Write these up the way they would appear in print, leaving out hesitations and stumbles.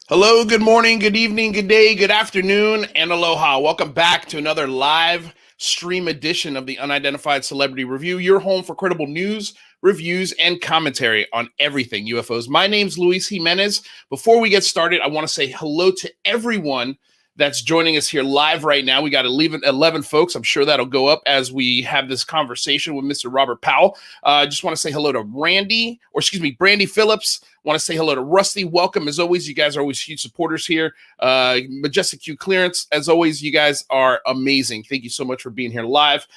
Hello, good morning, good evening, good day, good afternoon, and aloha. Welcome back to another live stream edition of the Unidentified Celebrity Review, your home for credible news, reviews, and commentary on everything UFOs. My name's Luis Jimenez. Before we get started, I want to say hello to everyone that's joining us here live right now. We got 11 folks. I'm sure that'll go up as we have this conversation with Mr. Robert Powell. I just want to say hello to Brandy Phillips. Want to say hello to Rusty. Welcome, as always. You guys are always huge supporters here. Majestic Q Clearance, as always, you guys are amazing. Thank you so much for being here live.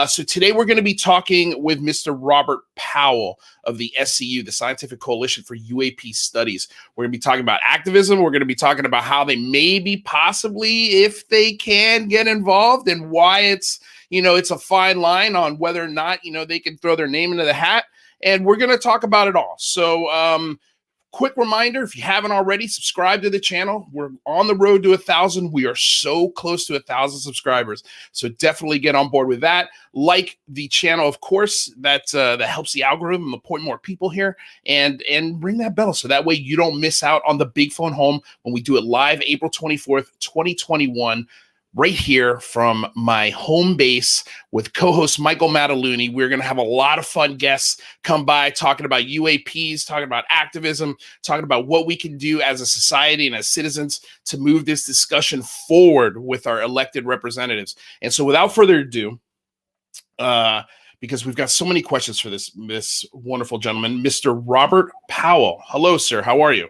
So today we're going to be talking with Mr. Robert Powell of the SCU, the Scientific Coalition for UAP Studies. We're going to be talking about activism. We're going to be talking about how they maybe, possibly, if they can get involved, and why it's a fine line on whether or not, they can throw their name into the hat. And we're going to talk about it all. So, quick reminder, if you haven't already, subscribe to the channel. We're on the road to 1,000. We are so close to 1,000 subscribers. So definitely get on board with that. Like the channel, of course, that helps the algorithm to point more people here, and ring that bell so that way you don't miss out on the Big Phone Home when we do it live April 24th, 2021. Right here from my home base with co-host Michael Mataluni. We're going to have a lot of fun guests come by talking about UAPs, talking about activism, talking about what we can do as a society and as citizens to move this discussion forward with our elected representatives. And so without further ado, because we've got so many questions for this wonderful gentleman, Mr. Robert Powell. Hello, sir. How are you?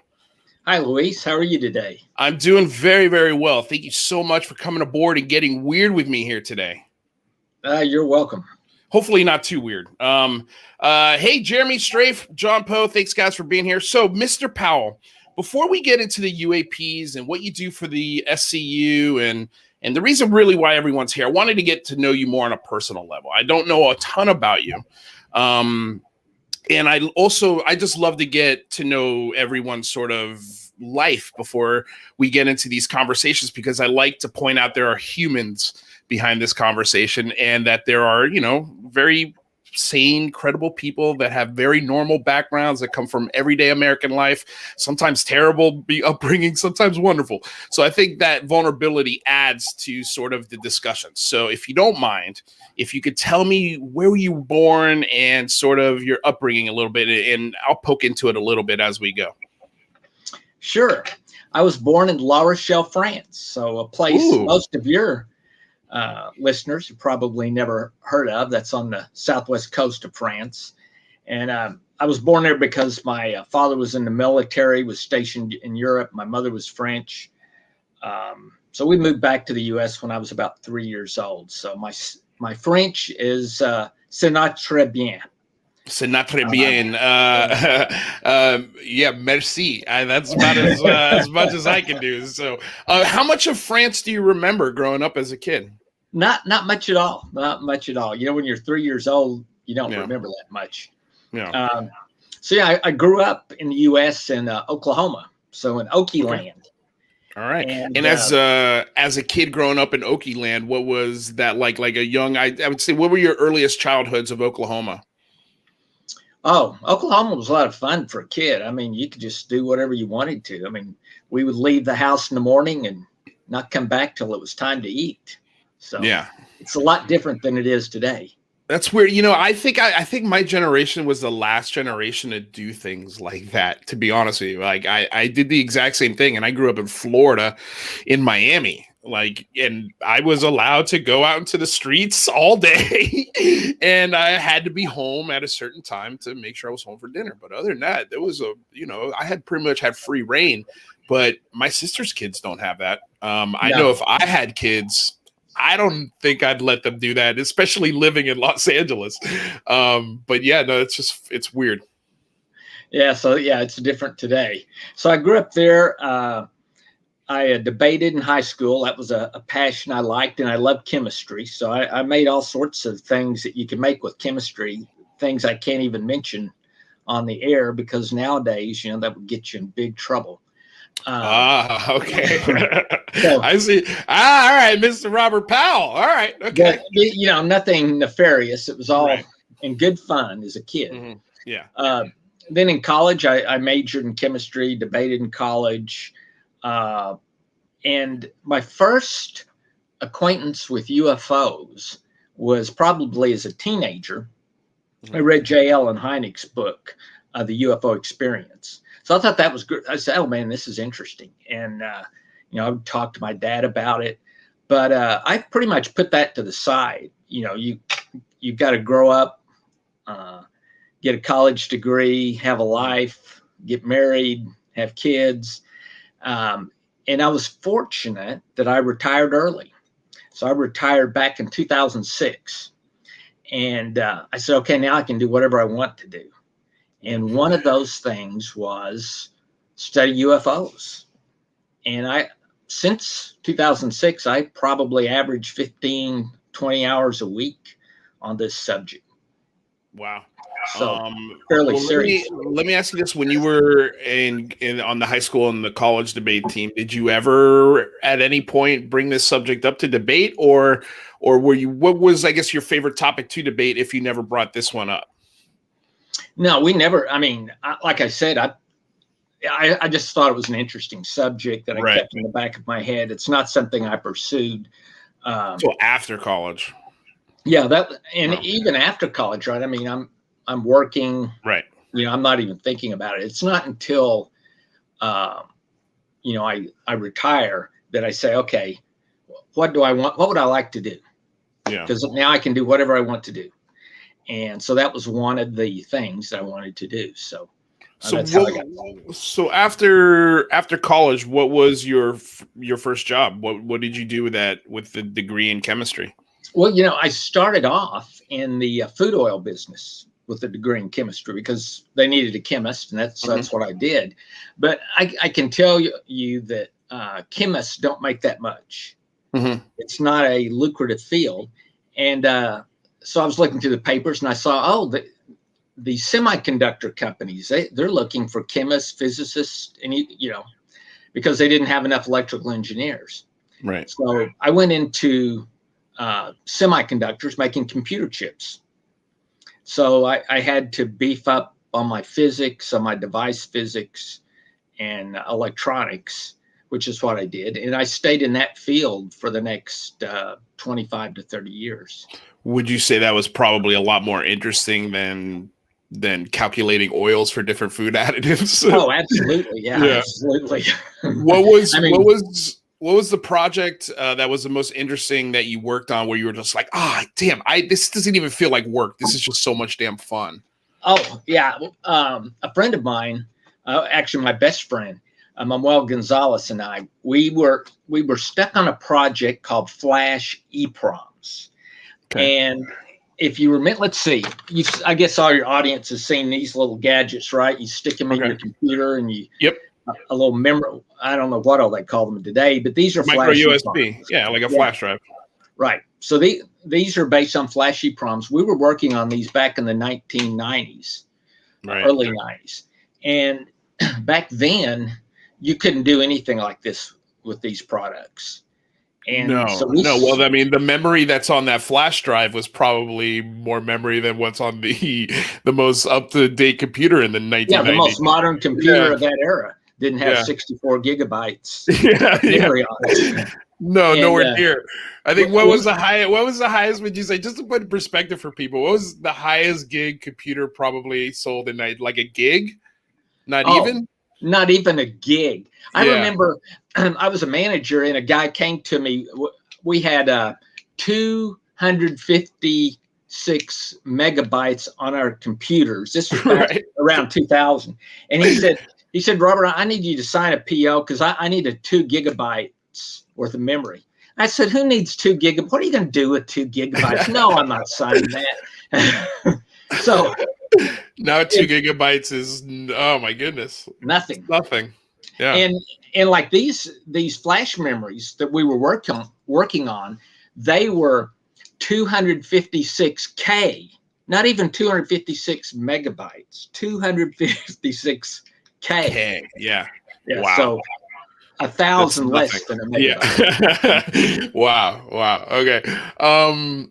Hi, Luis. How are you today? I'm doing very, very well. Thank you so much for coming aboard and getting weird with me here today. You're welcome. Hopefully not too weird. Hey, Jeremy Strafe, John Poe, thanks, guys, for being here. So, Mr. Powell, before we get into the UAPs and what you do for the SCU and the reason really why everyone's here, I wanted to get to know you more on a personal level. I don't know a ton about you. And I just love to get to know everyone's sort of life before we get into these conversations, because I like to point out there are humans behind this conversation, and that there are, very sane, credible people that have very normal backgrounds that come from everyday American life, sometimes terrible upbringing, sometimes wonderful. So I think that vulnerability adds to sort of the discussion. So if you don't mind, if you could tell me where you were born and sort of your upbringing a little bit, and I'll poke into it a little bit as we go. Sure. I was born in La Rochelle, France. So a place most of your listeners have probably never heard of. That's on the southwest coast of France. And I was born there because my father was in the military, was stationed in Europe. My mother was French. So we moved back to the U.S. when I was about 3 years old. So my French is c'est not très bien. C'est not très bien. Yeah, merci. That's about as much as I can do. So how much of France do you remember growing up as a kid? Not much at all. Not much at all. When you're 3 years old, you don't remember that much. Yeah. I grew up in the U.S. in Oklahoma, so in Okie land. All right. And as a kid growing up in Okie land, what was that like a young, I would say, what were your earliest childhoods of Oklahoma? Oh, Oklahoma was a lot of fun for a kid. I mean, you could just do whatever you wanted to. I mean, we would leave the house in the morning and not come back till it was time to eat. So yeah, it's a lot different than it is today. That's weird. I think my generation was the last generation to do things like that, to be honest with you. Like I did the exact same thing, and I grew up in Florida, in Miami. And I was allowed to go out into the streets all day, and I had to be home at a certain time to make sure I was home for dinner. But other than that, there was I had pretty much had free reign, but my sister's kids don't have that. I know if I had kids, I don't think I'd let them do that, especially living in Los Angeles. But yeah, no, it's weird. Yeah. So yeah, it's different today. So I grew up there. I debated in high school. That was a passion I liked, and I loved chemistry. So I made all sorts of things that you can make with chemistry, things I can't even mention on the air, because nowadays, that would get you in big trouble. Okay. So, I see. All right, Mr. Robert Powell. All right. Okay. But, nothing nefarious. It was all in good fun as a kid. Mm-hmm. Yeah. Then in college, I majored in chemistry, debated in college. And my first acquaintance with UFOs was probably as a teenager. I read J. Allen Hynek's book, The UFO Experience. So I thought that was good. I said, oh, man, this is interesting. And, I would talk to my dad about it. But I pretty much put that to the side. You've got to grow up, get a college degree, have a life, get married, have kids. And I was fortunate that I retired early. So I retired back in 2006. And I said, okay, now I can do whatever I want to do. And one of those things was study UFOs. And since 2006, I probably averaged 15, 20 hours a week on this subject. Wow. So fairly serious. Let me ask you this: when you were on the high school and the college debate team, did you ever at any point bring this subject up to debate, or were you? What was, I guess, your favorite topic to debate if you never brought this one up? No, we never. I mean, like I said, I just thought it was an interesting subject that I kept in the back of my head. It's not something I pursued. So after college. Yeah, even after college, right? I mean, I'm working. Right. I'm not even thinking about it. It's not until, I retire that I say, okay, what do I want? What would I like to do? Yeah. Because now I can do whatever I want to do. And so that was one of the things that I wanted to do. So that's how I got started. So after college, what was your first job? What did you do with the degree in chemistry? Well, I started off in the food oil business with a degree in chemistry because they needed a chemist, and that's what I did. But I can tell you that chemists don't make that much. Mm-hmm. It's not a lucrative field. And so I was looking through the papers, and I saw, the semiconductor companies, they're looking for chemists, physicists, and because they didn't have enough electrical engineers. Right. So I went into semiconductors, making computer chips. So I had to beef up on my physics, on my device physics, and electronics, which is what I did. And I stayed in that field for the next 25 to 30 years. Would you say that was probably a lot more interesting than calculating oils for different food additives? Oh, absolutely. Yeah. Absolutely. What was the project that was the most interesting that you worked on where you were just like, damn, this doesn't even feel like work. This is just so much damn fun. Oh, yeah. A friend of mine, actually my best friend, Manuel Gonzalez, and I, we were stuck on a project called Flash EPROMs. Okay. And if you remember, let's see, I guess all your audience has seen these little gadgets, right? You stick them in your computer and a little memory. I don't know what all they call them today, but these are micro USB. Yeah, like a flash drive. Right. So these are based on Flash EPROMs. We were working on these back in the 1990s, early 90s. And back then, you couldn't do anything like this with these products. And well, I mean, the memory that's on that flash drive was probably more memory than what's on the most up-to-date computer in the 1990s. Yeah, the most modern computer of that era didn't have 64 gigabytes memory on it. Nowhere near. I think what was the highest, would you say, just to put in perspective for people, what was the highest gig computer probably sold in like a gig? Not even a gig. I remember I was a manager and a guy came to me. We had 256 megabytes on our computers. This was back around 2000. And he said, Robert, I need you to sign a PO because I needed 2 gigabytes worth of memory. I said, who needs 2 gigabytes? What are you going to do with 2 gigabytes? No, I'm not signing that. So now 2 gigabytes is, oh my goodness, nothing. Yeah. And like these flash memories that we were working on, they were 256K, not even 256 megabytes, 256K. Yeah. Yeah. Wow. 1,000 less than a megabyte. Yeah. Wow. Okay.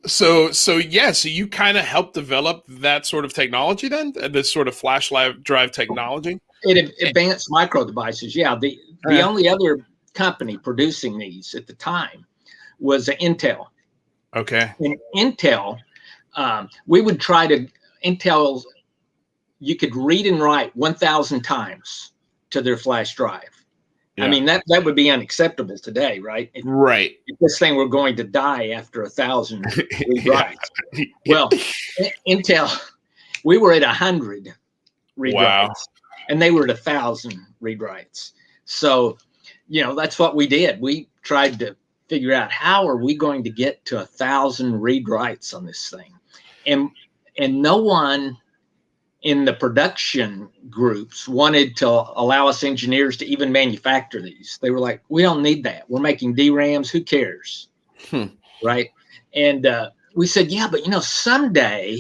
So you kind of helped develop that sort of technology then, this sort of flash drive technology. Advanced micro devices. Yeah. The only other company producing these at the time was Intel. Okay. And Intel, we would try to Intel. You could read and write 1,000 times to their flash drive. Yeah. I mean, that would be unacceptable today, right? Right. If this thing were going to die after 1,000 read writes. Well, Intel, we were at 100 read writes, and they were at 1,000 read writes. So, that's what we did. We tried to figure out how are we going to get to 1,000 read writes on this thing, and no one in the production groups wanted to allow us engineers to even manufacture these. They were like, we don't need that. We're making DRAMs. Who cares? Right. And we said, yeah, but someday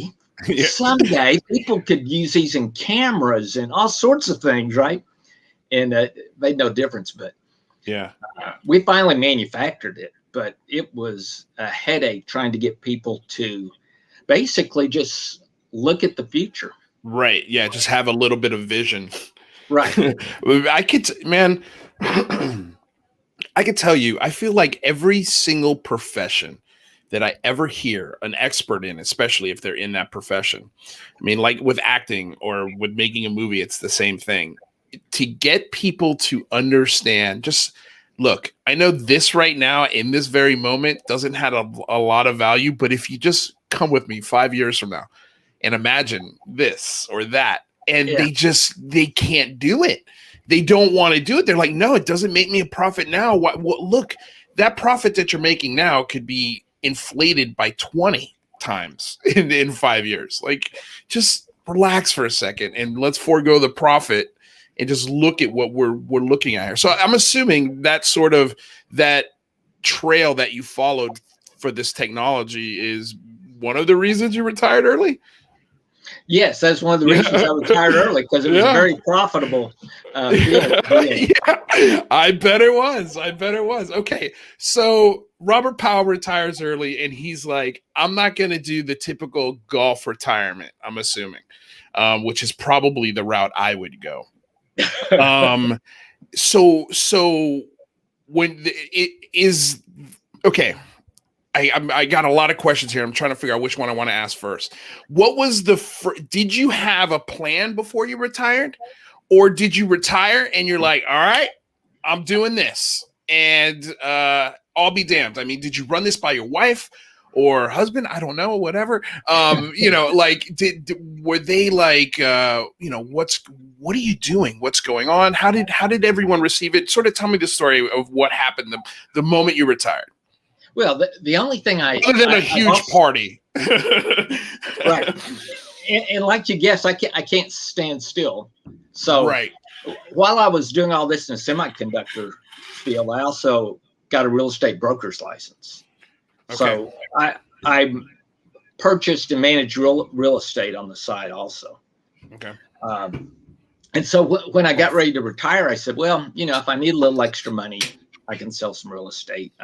people could use these in cameras and all sorts of things. Right. And it made no difference. But yeah, we finally manufactured it, but it was a headache trying to get people to basically just look at the future. Right. Yeah. Just have a little bit of vision. Right. I could tell you, I feel like every single profession that I ever hear an expert in, especially if they're in that profession. I mean, like with acting or with making a movie, it's the same thing. To get people to understand, just look, I know this right now in this very moment doesn't have a lot of value, but if you just come with me 5 years from now, and imagine this or that. And they can't do it. They don't want to do it. They're like, no, it doesn't make me a profit now. Well, look, that profit that you're making now could be inflated by 20 times in 5 years. Like, just relax for a second and let's forego the profit and just look at what we're looking at here. So I'm assuming that sort of that trail that you followed for this technology is one of the reasons you retired early. Yes, that's one of the reasons I retired early, because it was very profitable. I bet it was. Okay, so Robert Powell retires early, and he's like, I'm not going to do the typical golf retirement, I'm assuming, which is probably the route I would go. So when it is okay. I got a lot of questions here. I'm trying to figure out which one I want to ask first. What was did you have a plan before you retired, or did you retire and you're like, all right, I'm doing this and I'll be damned. I mean, did you run this by your wife or husband? I don't know, whatever. Like were they like, what are you doing? What's going on? How did everyone receive it? Sort of tell me the story of what happened the moment you retired. Well, the only thing other than a huge party, right? And like you guessed, I can't stand still. So while I was doing all this in the semiconductor field, I also got a real estate broker's license. Okay. So I purchased and managed real estate on the side also. Okay. And so when I got ready to retire, I said, well, if I need a little extra money, I can sell some real estate.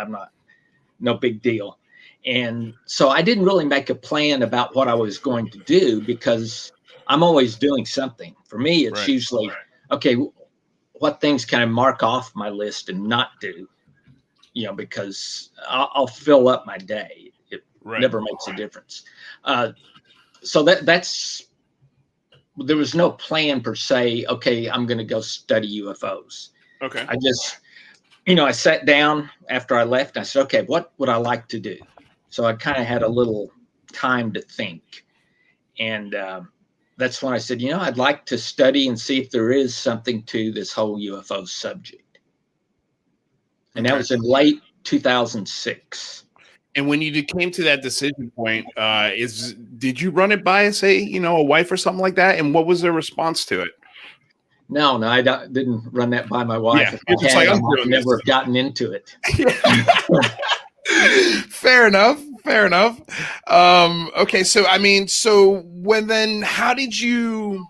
No big deal. And so I didn't really make a plan about what I was going to do, because I'm always doing something. For me, it's usually, okay, what things can I mark off my list and not do? Because I'll fill up my day. It never makes a difference. So that's, there was no plan per se. Okay, I'm going to go study UFOs. Okay. I just, I sat down after I left. I said, okay, what would I like to do? So I kind of had a little time to think. And that's when I said, I'd like to study and see if there is something to this whole UFO subject. And that was in late 2006. And when you came to that decision point, did you run it by, say, a wife or something like that? And what was their response to it? No, I didn't run that by my wife. Yeah, I never have gotten into it. Fair enough. Okay, so how did you?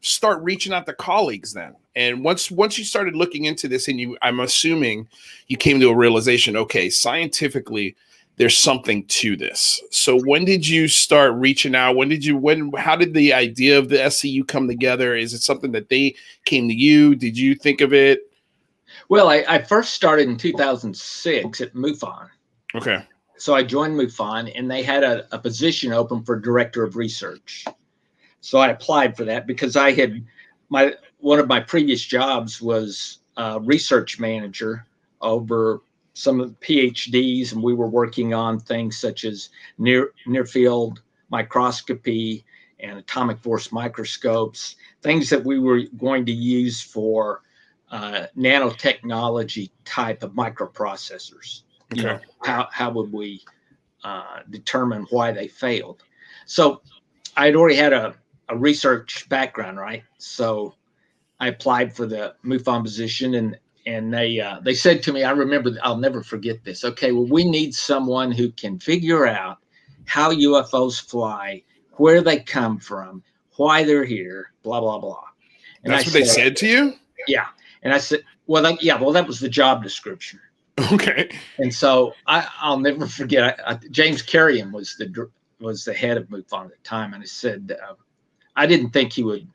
start reaching out to colleagues then? And once you started looking into this, and I'm assuming you came to a realization, okay, scientifically, there's something to this. So when did you start reaching out? How did the idea of the SCU come together? Is it something that they came to you? Did you think of it? Well, I first started in 2006 at MUFON. Okay. So I joined MUFON, and they had a position open for director of research. So I applied for that because I had one of my previous jobs was research manager over some of the PhDs, and we were working on things such as near field microscopy and atomic force microscopes, things that we were going to use for nanotechnology type of microprocessors. Okay. You know, how would we determine why they failed? So I had already had a research background, right? So I applied for the MUFON position, and they said to me, I remember, I'll never forget this. Okay, well, we need someone who can figure out how UFOs fly, where they come from, why they're here, blah, blah, blah. And that's what they said to you? Yeah. And I said, well, that was the job description. Okay. And so I'll never forget. James Carrion was the head of MUFON at the time, and I said I didn't think he would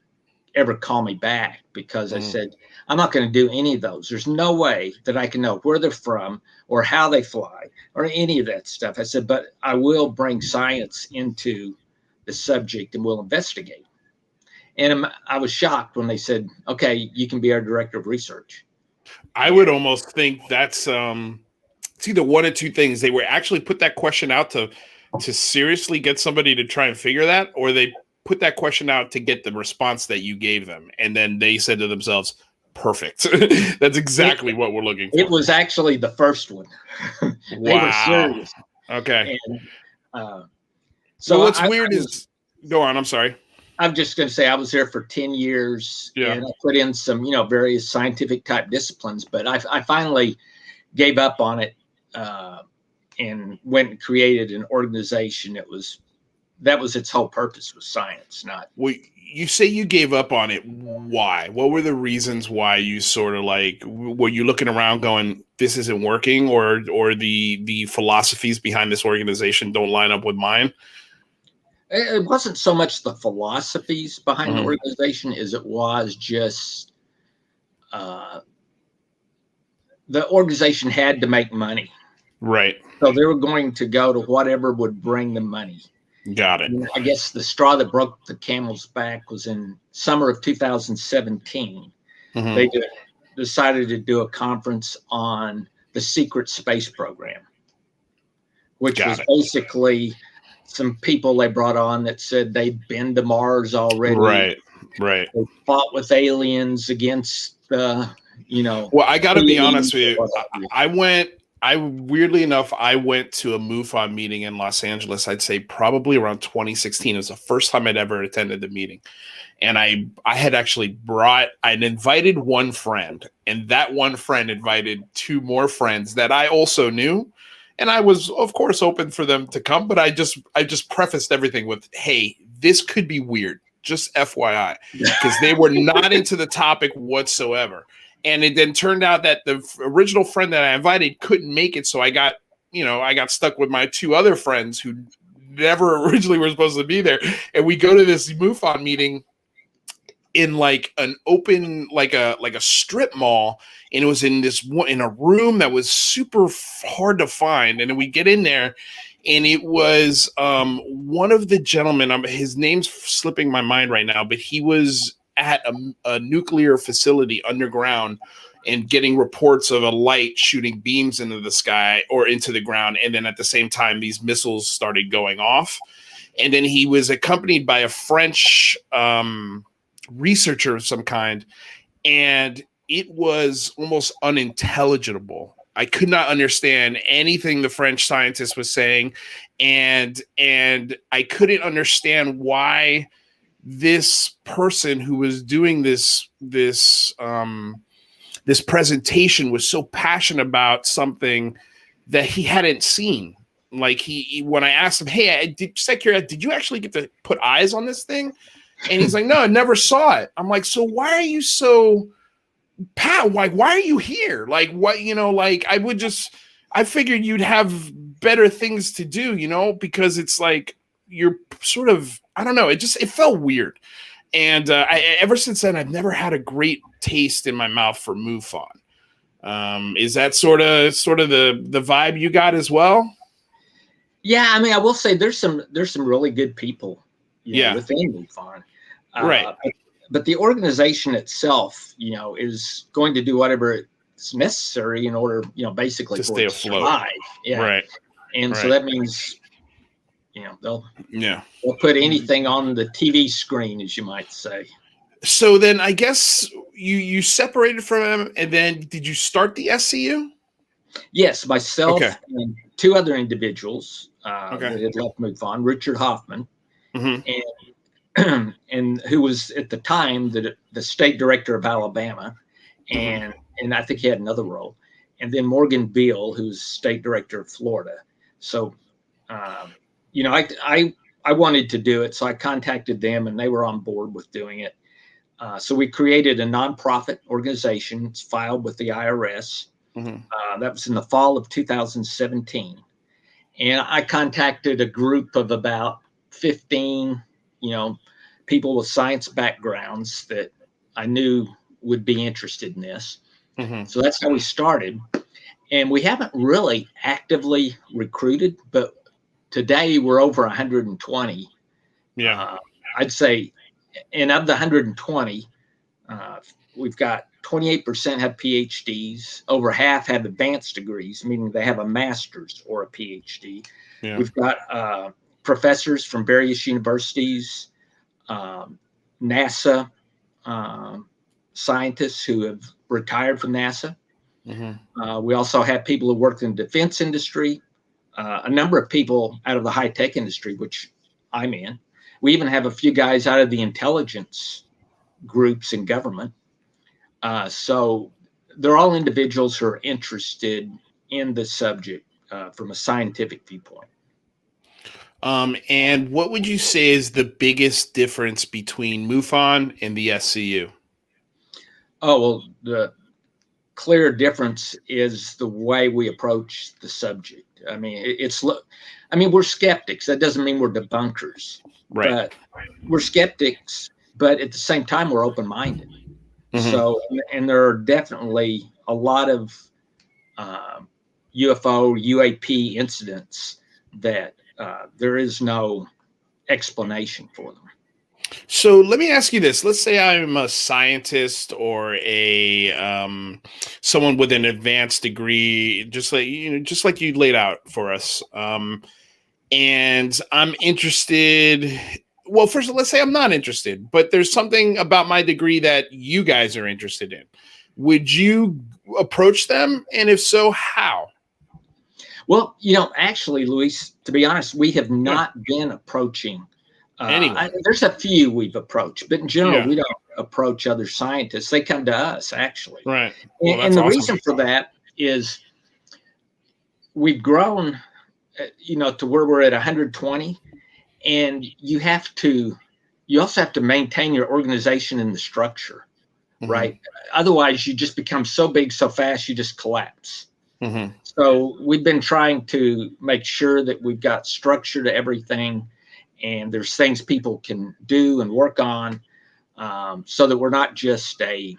ever call me back because I said I'm not going to do any of those. There's no way that I can know where they're from or how they fly or any of that stuff. I said, but I will bring science into the subject and we'll investigate. And I was shocked when they said, "Okay, you can be our director of research." I would almost think that's it's either one or two things. They were actually put that question out to seriously get somebody to try and figure that, or they put that question out to get the response that you gave them. And then they said to themselves, perfect. That's exactly what we're looking for. It was actually the first one. They were serious. Okay. And, so what's weird is, go on, I'm sorry. I'm just going to say I was there for 10 years and I put in some, various scientific type disciplines, but I finally gave up on it and went and created an organization. That was its whole purpose, was science, not. Well, you say you gave up on it. Why? What were the reasons why you sort of were you looking around going, this isn't working, or the philosophies behind this organization don't line up with mine? It wasn't so much the philosophies behind the organization as it was just the organization had to make money. Right. So they were going to go to whatever would bring them money. Got it. And I guess the straw that broke the camel's back was in summer of 2017. They decided to do a conference on the secret space program, which was basically some people they brought on that said they'd been to Mars already. Right. They fought with aliens against, Well, I got to be honest with you. Weirdly enough, I went to a MUFON meeting in Los Angeles, I'd say probably around 2016. It was the first time I'd ever attended the meeting. And I had actually I'd invited one friend, and that one friend invited two more friends that I also knew. And I was, of course, open for them to come, but I just prefaced everything with, hey, this could be weird, just FYI, because they were not into the topic whatsoever. And it then turned out that the original friend that I invited couldn't make it. So I got stuck with my two other friends who never originally were supposed to be there. And we go to this MUFON meeting in an open, like a strip mall. And it was in a room that was super hard to find. And then we get in there, and it was one of the gentlemen, his name's slipping my mind right now, but he was at a nuclear facility underground and getting reports of a light shooting beams into the sky or into the ground. And then at the same time, these missiles started going off. And then he was accompanied by a French researcher of some kind. And it was almost unintelligible. I could not understand anything the French scientist was saying. And I couldn't understand why this person who was doing this presentation was so passionate about something that he hadn't seen. Like when I asked him, hey, did you actually get to put eyes on this thing? And he's like, no, I never saw it. I'm like, so why are you so like, why are you here? Like, what, like, I figured you'd have better things to do, because it's like, you're sort of, I don't know. It felt weird. And ever since then, I've never had a great taste in my mouth for MUFON. Is that sort of the vibe you got as well? Yeah, I mean, I will say there's some really good people, yeah, within MUFON, right? But the organization itself, is going to do whatever it's necessary in order, basically to stay afloat. Survive. Yeah, right. And so that means, they'll put anything on the TV screen, as you might say. So then, I guess you separated from him, and then did you start the SCU? Yes, myself and two other individuals that had left MUFON, Richard Hoffman, and who was at the time the state director of Alabama, and I think he had another role, and then Morgan Beale, who's state director of Florida. So, I wanted to do it, so I contacted them, and they were on board with doing it. So we created a nonprofit organization. It's filed with the IRS. That was in the fall of 2017. And I contacted a group of about 15, people with science backgrounds that I knew would be interested in this. So that's how we started. And we haven't really actively recruited, but today we're over 120. Yeah. I'd say, and of the 120, we've got 28% have PhDs. Over half have advanced degrees, meaning they have a master's or a PhD. Yeah. We've got professors from various universities, NASA scientists who have retired from NASA. We also have people who work in the defense industry, a number of people out of the high-tech industry, which I'm in. We even have a few guys out of the intelligence groups in government. So they're all individuals who are interested in the subject from a scientific viewpoint. And what would you say is the biggest difference between MUFON and the SCU? Oh, well, the clear difference is the way we approach the subject. I mean, we're skeptics. That doesn't mean we're debunkers. Right. But we're skeptics, but at the same time, we're open-minded. So, and there are definitely a lot of UFO, UAP incidents that there is no explanation for them. So let me ask you this. Let's say I'm a scientist or someone with an advanced degree, just like you laid out for us. And I'm interested. Well, first, let's say I'm not interested, but there's something about my degree that you guys are interested in. Would you approach them? And if so, how? Well, actually, Luis, to be honest, we have not been approaching anyone. There's a few we've approached, but in general, we don't approach other scientists. They come to us, actually. Right. Well, and the reason for that is we've grown, to where we're at 120. And you also have to maintain your organization and the structure, right? Otherwise, you just become so big so fast, you just collapse. So we've been trying to make sure that we've got structure to everything, and there's things people can do and work on, so that we're not just a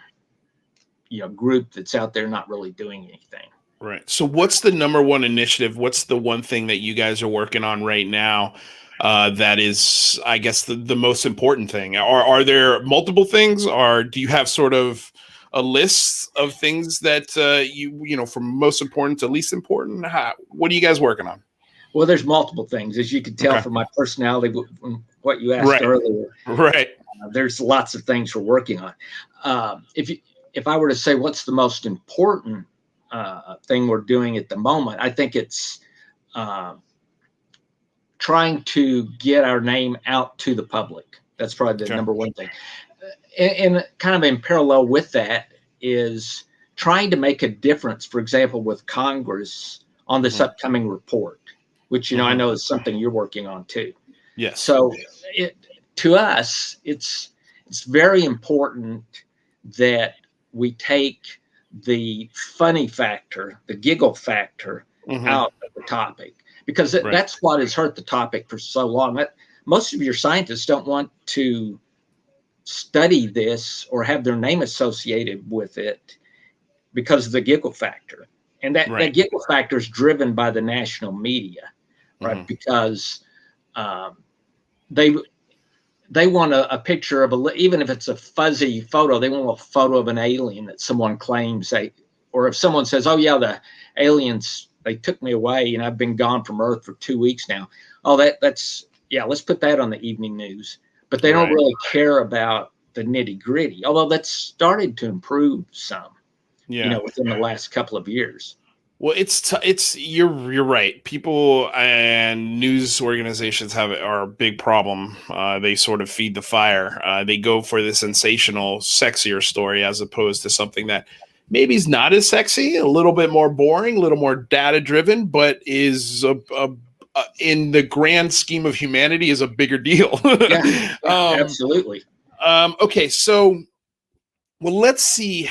group that's out there not really doing anything. Right. So what's the number one initiative? What's the one thing that you guys are working on right now? That is, I guess, the most important thing. Are there multiple things, or do you have sort of a list of things that from most important to least important? What are you guys working on? Well, there's multiple things, as you can tell from my personality, what you asked earlier. Right. There's lots of things we're working on. If I were to say what's the most important thing we're doing at the moment, I think it's trying to get our name out to the public. That's probably the number one thing. And kind of in parallel with that is trying to make a difference, for example, with Congress on this upcoming report, which, I know is something you're working on too. Yes. So to us, it's very important that we take the funny factor, the giggle factor, out of the topic, because that's what has hurt the topic for so long. Most of your scientists don't want to study this or have their name associated with it because of the giggle factor. And that giggle factor is driven by the national media, right? Because they want a picture of even if it's a fuzzy photo, they want a photo of an alien that someone claims or if someone says, oh yeah, the aliens, they took me away and I've been gone from Earth for 2 weeks now. Oh, let's put that on the evening news. But they don't really care about the nitty gritty, although that's started to improve some, within the last couple of years. Well, you're right. People and news organizations are a big problem. They sort of feed the fire. They go for the sensational, sexier story as opposed to something that maybe is not as sexy, a little bit more boring, a little more data driven, but is in the grand scheme of humanity is a bigger deal. Absolutely. Okay, so let's see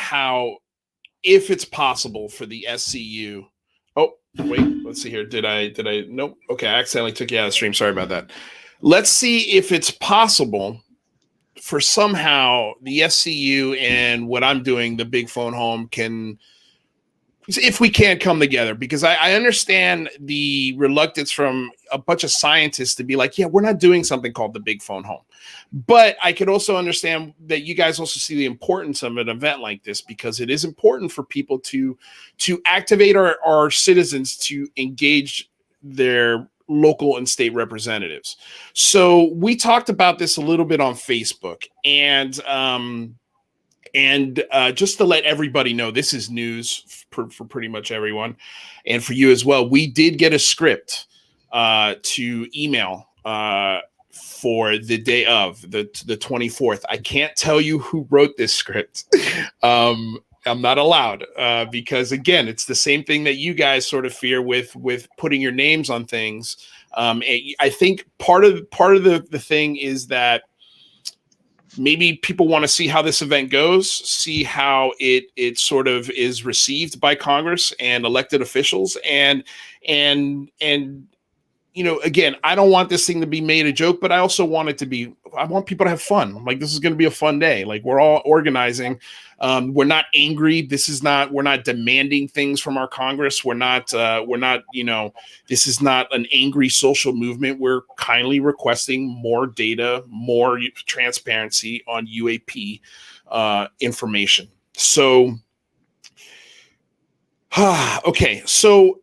if it's possible for the SCU. Oh, wait, let's see here. Did I? Nope. Okay, I accidentally took you out of the stream. Sorry about that. Let's see if it's possible for somehow the SCU and what I'm doing, the Big Phone Home, if we can't come together, because I understand the reluctance from a bunch of scientists to be like, yeah, we're not doing something called the Big Phone Home. But I could also understand that you guys also see the importance of an event like this, because it is important for people to activate our citizens to engage their local and state representatives. So we talked about this a little bit on Facebook, and just to let everybody know, this is news for pretty much everyone, and for you as well. We did get a script to email for the day of the 24th. I can't tell you who wrote this script. I'm not allowed because, again, it's the same thing that you guys sort of fear with putting your names on things. I think part of the thing is that maybe people want to see how this event goes, see how it sort of is received by Congress and elected officials, and again, I don't want this thing to be made a joke, but I also want it to be. I want people to have fun. Like, this is going to be a fun day. Like, we're all organizing. We're not angry. We're not demanding things from our Congress. We're not. This is not an angry social movement. We're kindly requesting more data, more transparency on UAP information. So, okay. So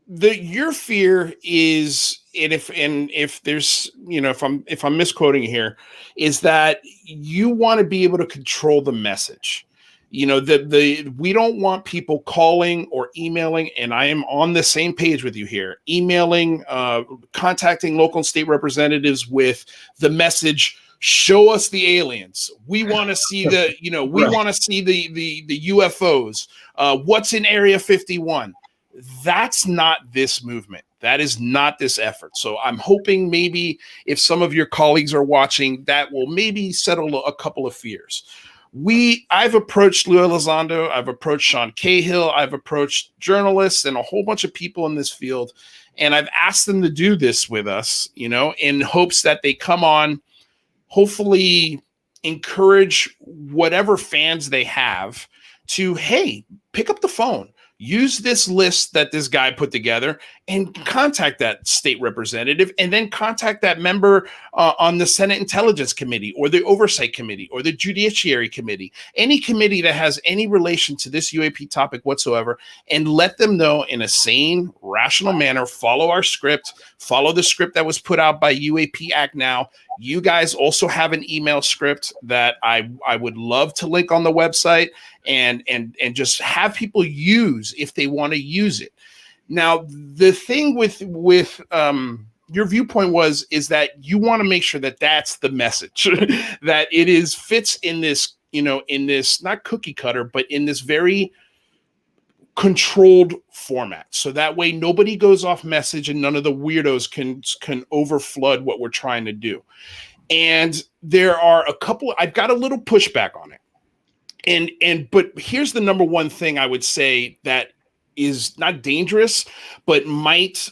your fear is, and if there's, if I'm misquoting here, is that you want to be able to control the message. We don't want people calling or emailing, and I am on the same page with you here, emailing, contacting local and state representatives with the message, show us the aliens. We want to see want to see the UFOs. What's in Area 51? That's not this movement. That is not this effort. So I'm hoping maybe if some of your colleagues are watching, that will maybe settle a couple of fears. I've approached Lou Elizondo, I've approached Sean Cahill, I've approached journalists and a whole bunch of people in this field, and I've asked them to do this with us, in hopes that they come on, hopefully encourage whatever fans they have to, hey, pick up the phone. Use this list that this guy put together and contact that state representative, and then contact that member on the Senate Intelligence Committee or the Oversight Committee or the Judiciary Committee, any committee that has any relation to this UAP topic whatsoever, and let them know in a sane, rational manner, follow our script, follow the script that was put out by UAP Act Now. You guys also have an email script that I would love to link on the website and just have people use if they want to use it. Now, the thing with your viewpoint is that you want to make sure that that's the message, that it fits in this, in this, not cookie cutter, but in this very controlled format. So that way nobody goes off message and none of the weirdos can overflood what we're trying to do. And there are a couple, I've got a little pushback on it. But here's the number one thing I would say that is not dangerous, but might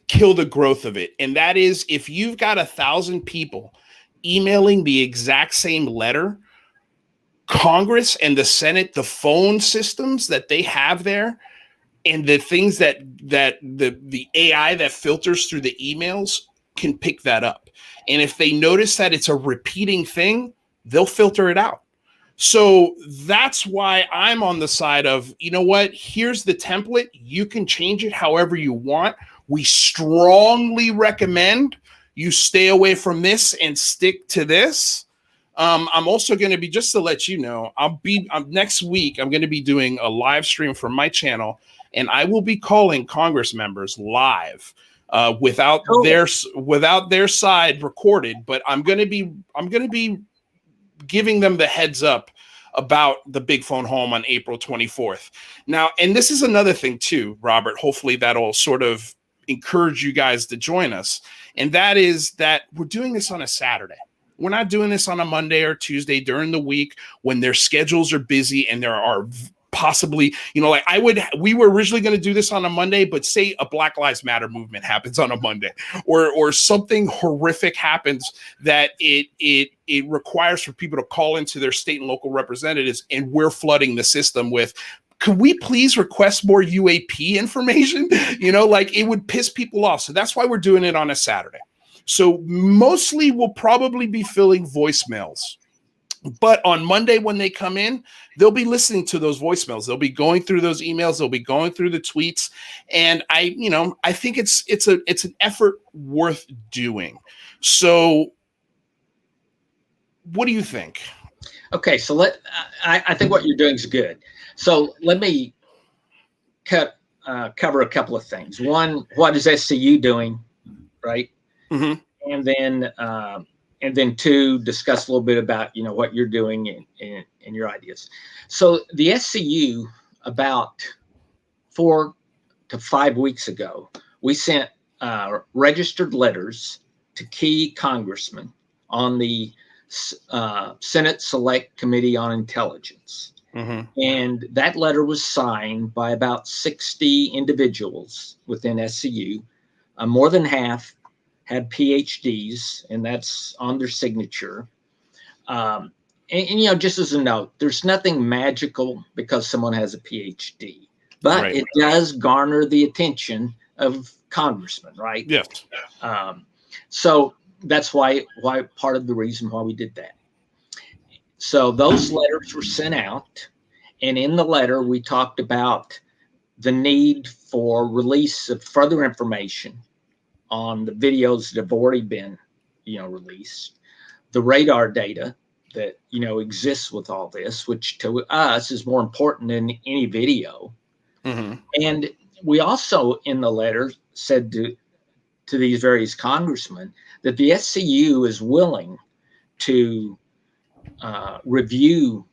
kill the growth of it. And that is, if you've got 1,000 people emailing the exact same letter, Congress and the Senate, the phone systems that they have there, and the things that the AI that filters through the emails can pick that up. And if they notice that it's a repeating thing, they'll filter it out. So that's why I'm on the side of, you know what, here's the template. You can change it however you want. We strongly recommend you stay away from this and stick to this. I'm also going to be, just to let you know, next week, I'm going to be doing a live stream from my channel, and I will be calling Congress members live without their side recorded. But I'm going to be giving them the heads up about the Big Phone Home on April 24th. Now, and this is another thing too, Robert, hopefully that'll sort of encourage you guys to join us. And that is that we're doing this on a Saturday. We're not doing this on a Monday or Tuesday during the week when their schedules are busy and there are possibly, you know, like we were originally going to do this on a Monday, but say a Black Lives Matter movement happens on a Monday, or something horrific happens that it requires for people to call into their state and local representatives, and we're flooding the system with, could we please request more UAP information? You know, like, it would piss people off. So that's why we're doing it on a Saturday. So mostly we'll probably be filling voicemails. But on Monday, when they come in, they'll be listening to those voicemails. They'll be going through those emails. They'll be going through the tweets. And I think it's an effort worth doing. So what do you think? Okay, so I think what you're doing is good. So let me cover a couple of things. One, what is SCU doing, right? Mm-hmm. And then two, discuss a little bit about, you know, what you're doing and your ideas. So the SCU, about 4 to 5 weeks ago, we sent registered letters to key congressmen on the Senate Select Committee on Intelligence. Mm-hmm. And that letter was signed by about 60 individuals within SCU. More than half had PhDs, and that's on their signature. And, you know, just as a note, there's nothing magical because someone has a PhD, but right. It does garner the attention of congressmen, right? Yes. So that's why part of the reason why we did that. So those letters were sent out, and in the letter we talked about the need for release of further information on the videos that have already been, you know, released, the radar data that, you know, exists with all this, which to us is more important than any video. Mm-hmm. And we also in the letter said to these various congressmen that the SCU is willing to review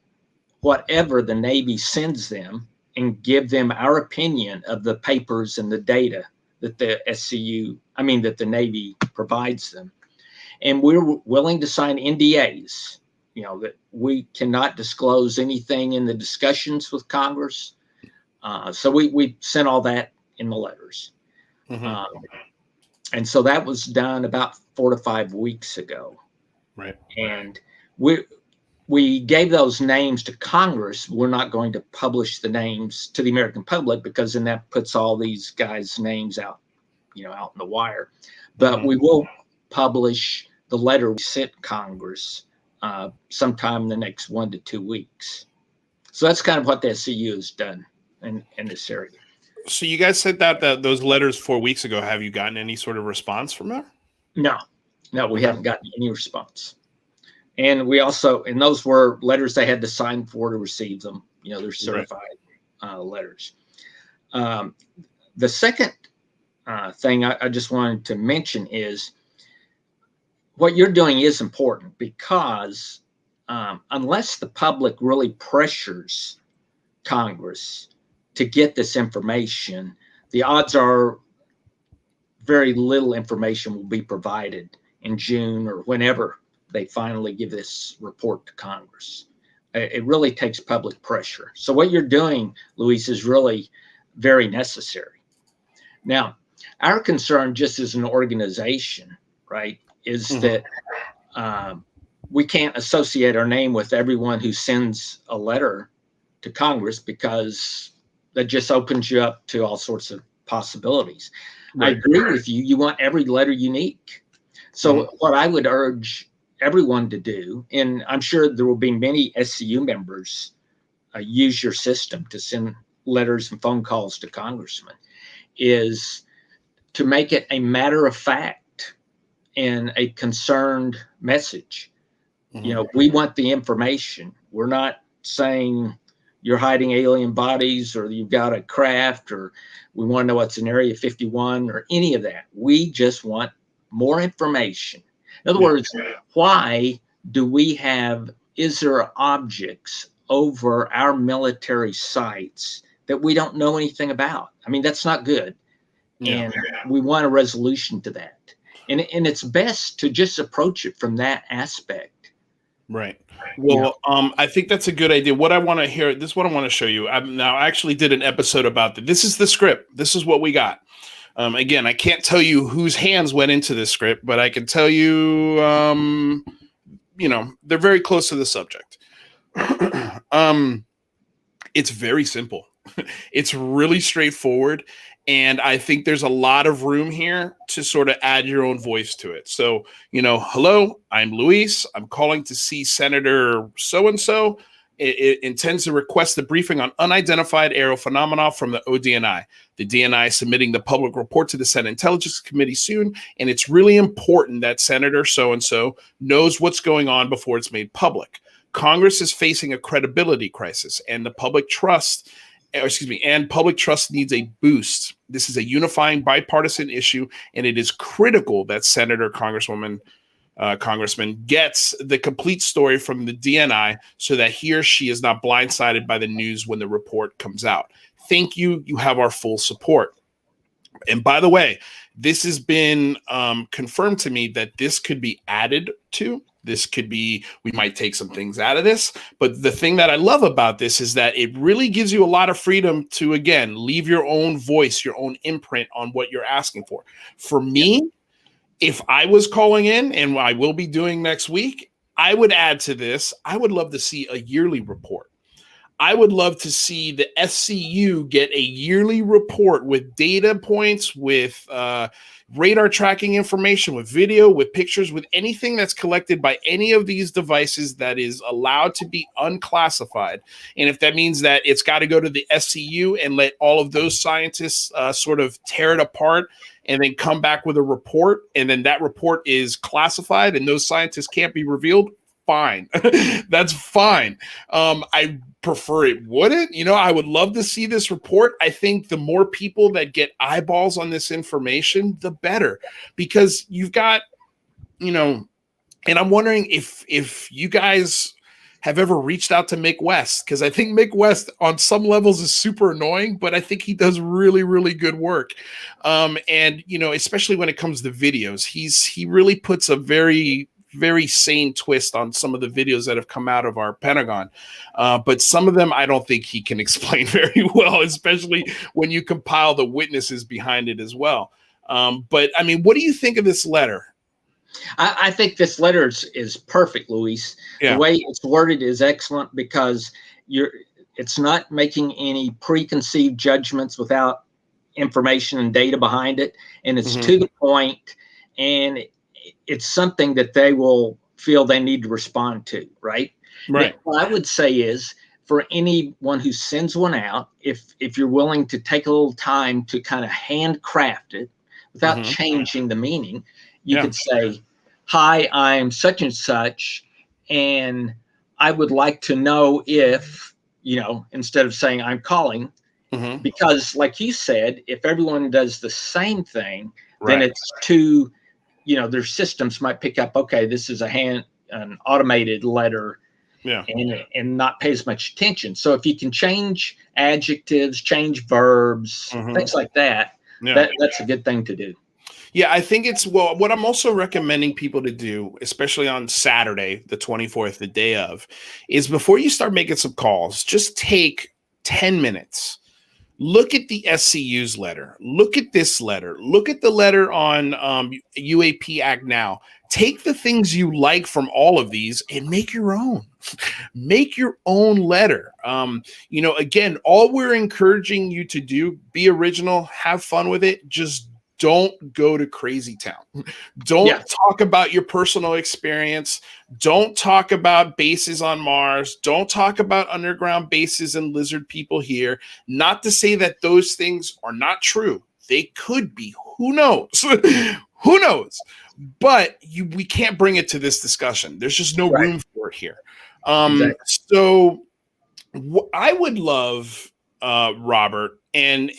whatever the Navy sends them and give them our opinion of the papers and the data that that the Navy provides them. And we're willing to sign NDAs, you know, that we cannot disclose anything in the discussions with Congress. So we sent all that in the letters. Mm-hmm. And so that was done about 4 to 5 weeks ago. Right. And we gave those names to Congress. We're not going to publish the names to the American public because then that puts all these guys' names out, you know, out in the wire. But Mm-hmm. we will publish the letter we sent Congress sometime in the next 1 to 2 weeks. So that's kind of what the SCU has done in this area. So you guys said that those letters 4 weeks ago. Have you gotten any sort of response from them? No, we haven't gotten any response. And we also, and those were letters they had to sign for to receive them. You know, they're certified letters. The second thing I just wanted to mention is what you're doing is important because unless the public really pressures Congress to get this information, the odds are very little information will be provided in June or whenever they finally give this report to Congress. It really takes public pressure. So what you're doing, Luis, is really very necessary. Now, our concern just as an organization, right, is that we can't associate our name with everyone who sends a letter to Congress, because that just opens you up to all sorts of possibilities. Right. I agree with you. You want every letter unique. So what I would urge everyone to do, and I'm sure there will be many SCU members use your system to send letters and phone calls to congressmen, is to make it a matter of fact and a concerned message. You know, we want the information. We're not saying you're hiding alien bodies or you've got a craft or we want to know what's in Area 51 or any of that. We just want more information. In other words, why do we have, is there objects over our military sites that we don't know anything about? I mean, that's not good. And we want a resolution to that. And it's best to just approach it from that aspect. Right. Well, I think that's a good idea. What I want to hear, this is what I want to show you. I actually did an episode about that. This is the script. This is what we got. Again, I can't tell you whose hands went into this script, but I can tell you, you know, they're very close to the subject. It's very simple. It's really straightforward. And I think there's a lot of room here to sort of add your own voice to it. So, you know, hello, I'm Luis. I'm calling to see Senator so-and-so. It intends to request a briefing on unidentified aerial phenomena from the ODNI. The DNI is submitting the public report to the Senate Intelligence Committee soon, and it's really important that Senator so-and-so knows what's going on before it's made public. Congress is facing a credibility crisis, and public trust needs a boost. This is a unifying bipartisan issue, and it is critical that Senator, Congressman gets the complete story from the DNI so that he or she is not blindsided by the news when the report comes out. Thank you. You have our full support. And by the way, this has been confirmed to me that this could be added to. This could be, we might take some things out of this. But the thing that I love about this is that it really gives you a lot of freedom to, again, leave your own voice, your own imprint on what you're asking for. For me, if I was calling in, and I will be doing next week, I would add to this, I would love to see a yearly report. I would love to see the SCU get a yearly report with data points, with radar tracking information, with video, with pictures, with anything that's collected by any of these devices that is allowed to be unclassified. And if that means that it's got to go to the SCU and let all of those scientists sort of tear it apart and then come back with a report, and then that report is classified and those scientists can't be revealed, fine. That's fine. I prefer it wouldn't. You know, I would love to see this report. I think the more people that get eyeballs on this information, the better, because you've got, you know, and I'm wondering if you guys have ever reached out to Mick West, because I think Mick West on some levels is super annoying, but I think he does really, really good work. And, you know, especially when it comes to videos, he really puts a very sane twist on some of the videos that have come out of our Pentagon. But some of them, I don't think he can explain very well, especially when you compile the witnesses behind it as well. But I mean, what do you think of this letter? I think this letter is perfect, Luis. Yeah. The way it's worded is excellent, because it's not making any preconceived judgments without information and data behind it. And it's to the point, and it's something that they will feel they need to respond to, right? Right. Now, what I would say is, for anyone who sends one out, if you're willing to take a little time to kind of handcraft it without changing the meaning, you could say, hi, I'm such and such, and I would like to know if, you know, instead of saying I'm calling, because like you said, if everyone does the same thing, then it's too, you know, their systems might pick up, okay, this is an automated letter, and not pay as much attention. So if you can change adjectives, change verbs, things like that, that's a good thing to do. Yeah, I think it's what I'm also recommending people to do, especially on Saturday, the 24th, the day of, is before you start making some calls, just take 10 minutes. Look at the SCU's letter. Look at this letter. Look at the letter on UAP Act Now. Take the things you like from all of these and make your own. Make your own letter. Again, all we're encouraging you to do, be original, have fun with it. Just don't go to crazy town. Don't talk about your personal experience. Don't talk about bases on Mars. Don't talk about underground bases and lizard people here. Not to say that those things are not true. They could be. Who knows? Who knows? But we can't bring it to this discussion. There's just no room for it here. Exactly. So I would love, Robert, and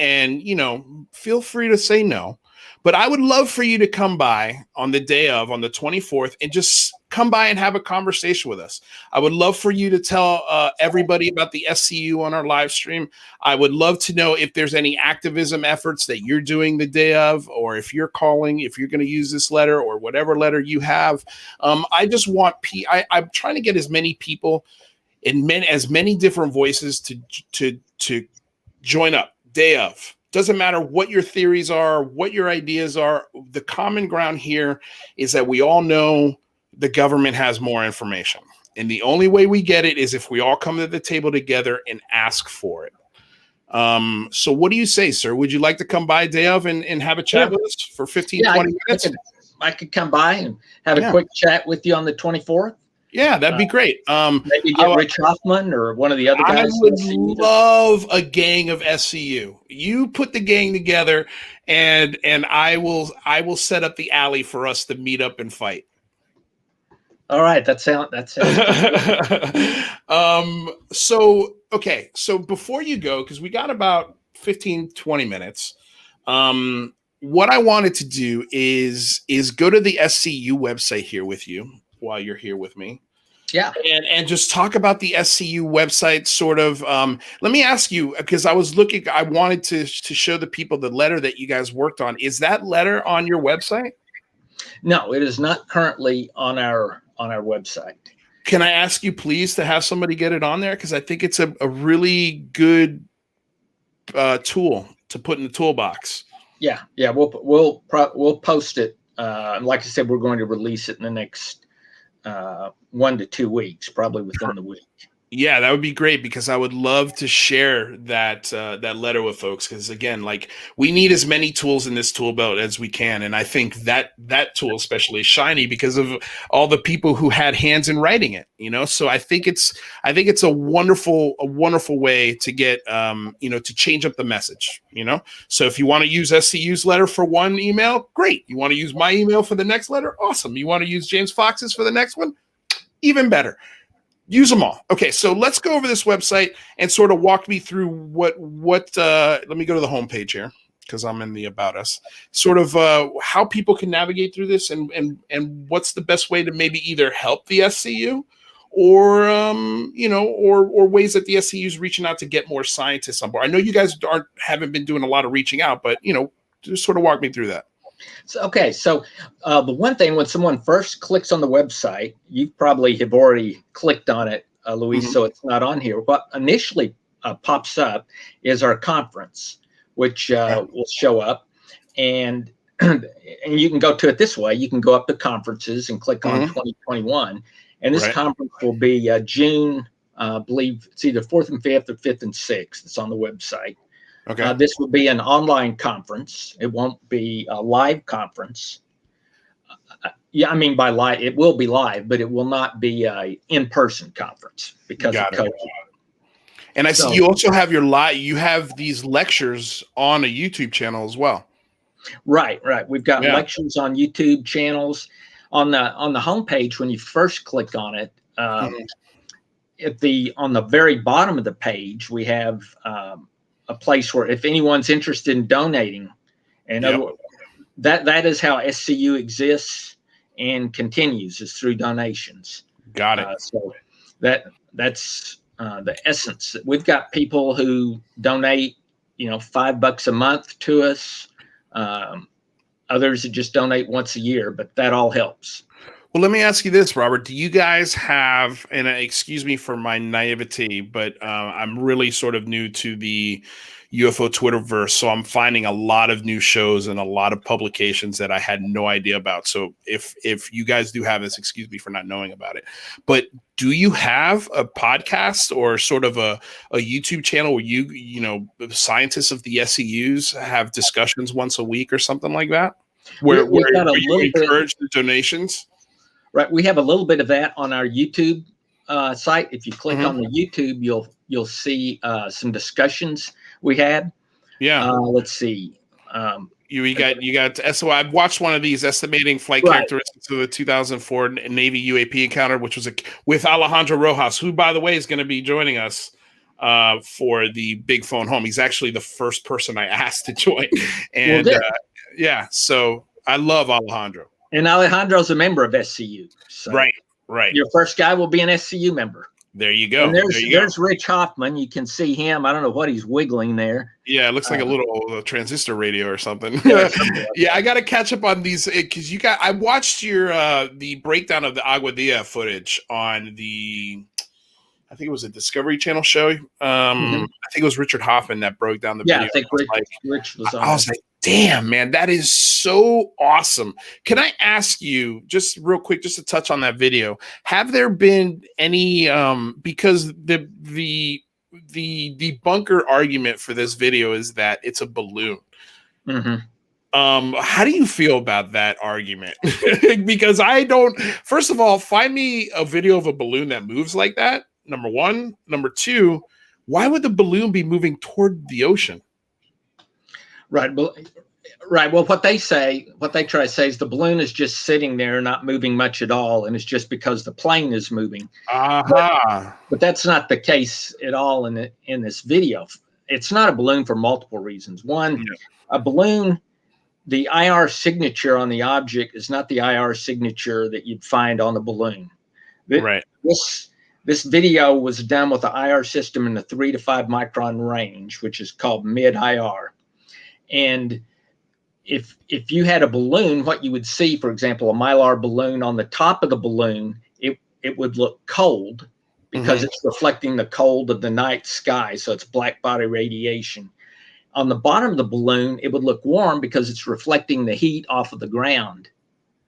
feel free to say no, but I would love for you to come by on the day of, on the 24th, and just come by and have a conversation with us. I would love for you to tell everybody about the SCU on our live stream. I would love to know if there's any activism efforts that you're doing the day of, or if you're calling, if you're going to use this letter or whatever letter you have. I just want I'm trying to get as many people and as many different voices to join up day of. Doesn't matter what your theories are, what your ideas are. The common ground here is that we all know the government has more information. And the only way we get it is if we all come to the table together and ask for it. So what do you say, sir? Would you like to come by day of and have a chat with us for 15, 20 minutes? I could come by and have a quick chat with you on the 24th. Yeah, that'd be great. Maybe get Rich Hoffman or one of the other guys. I would love a gang of SCU. You put the gang together, and I will set up the alley for us to meet up and fight. All right, that sounds. So before you go, because we got about 15, 20 minutes, what I wanted to do is go to the SCU website here with you while you're here with me. Yeah. And just talk about the SCU website, sort of. Let me ask you, because I was looking, I wanted to show the people the letter that you guys worked on. Is that letter on your website? No, it is not currently on our website. Can I ask you, please, to have somebody get it on there? Because I think it's a really good tool to put in the toolbox. Yeah. We'll post it. Like I said, we're going to release it in the next 1 to 2 weeks, probably within the week. Yeah, that would be great, because I would love to share that letter with folks. Because again, like, we need as many tools in this tool belt as we can, and I think that tool especially is shiny because of all the people who had hands in writing it. So I think it's a wonderful way to get to change up the message. So if you want to use SCU's letter for one email, great. You want to use my email for the next letter, awesome. You want to use James Fox's for the next one, even better. Use them all. Okay, so let's go over this website and sort of walk me through what let me go to the homepage here, because I'm in the About Us. Sort of how people can navigate through this, and what's the best way to maybe either help the SCU or or ways that the SCU is reaching out to get more scientists on board. I know you guys haven't been doing a lot of reaching out, but just sort of walk me through that. So the one thing, when someone first clicks on the website, you probably have already clicked on it, Luis, so it's not on here. What initially pops up is our conference, which will show up, and you can go to it this way. You can go up to conferences and click on 2021, and this conference will be June, I believe it's either 4th and 5th or 5th and 6th. It's on the website. Okay. This will be an online conference. It won't be a live conference. By live, it will be live, but it will not be a in-person conference because of COVID. And I see you also have you have these lectures on a YouTube channel as well. Right. We've got lectures on YouTube channels. On the homepage, when you first click on it, on the very bottom of the page, we have a place where if anyone's interested in donating, and that is how SCU exists and continues, is through donations. Got it. So that's the essence. We've got people who donate, $5 a month to us. others that just donate once a year, but that all helps. Well, let me ask you this, Robert. Do you guys have, and excuse me for my naivety, but I'm really sort of new to the UFO Twitterverse, so I'm finding a lot of new shows and a lot of publications that I had no idea about. So if you guys do have this, excuse me for not knowing about it. But do you have a podcast or sort of a YouTube channel where you know, scientists of the SEUs have discussions once a week or something like that? Where you encourage the donations? Right, we have a little bit of that on our YouTube site. If you click on the YouTube, you'll see some discussions we had. Yeah. Let's see. You got. So I watched one of these estimating flight characteristics of the 2004 Navy UAP encounter, which was with Alejandro Rojas, who, by the way, is going to be joining us for the Big Phone Home. He's actually the first person I asked to join, and yeah. So I love Alejandro. And Alejandro's a member of SCU. So right. Your first guy will be an SCU member. There you go. And there's Rich Hoffman. You can see him. I don't know what he's wiggling there. Yeah, it looks like a little transistor radio or something. Yeah, I got to catch up on these because I watched your the breakdown of the Aguadilla footage on the, I think it was a Discovery Channel show. I think it was Richard Hoffman that broke down the video. Yeah, I think Rich was on. I was like, damn, man, that is so awesome. Can I ask you just real quick, just to touch on that video? Have there been any because the bunker argument for this video is that it's a balloon. How do you feel about that argument? Because I don't. First of all, find me a video of a balloon that moves like that. Number one. Number two, why would the balloon be moving toward the ocean? Right. Well, what they try to say is the balloon is just sitting there, not moving much at all, and it's just because the plane is moving. But that's not the case at all in this video. It's not a balloon for multiple reasons. One, a balloon, the IR signature on the object is not the IR signature that you'd find on the balloon. Right. This video was done with the IR system in the 3 to 5 micron range, which is called mid-IR. And if you had a balloon, what you would see, for example, a Mylar balloon, on the top of the balloon, it would look cold because it's reflecting the cold of the night sky. So it's black body radiation. On the bottom of the balloon, it would look warm because it's reflecting the heat off of the ground.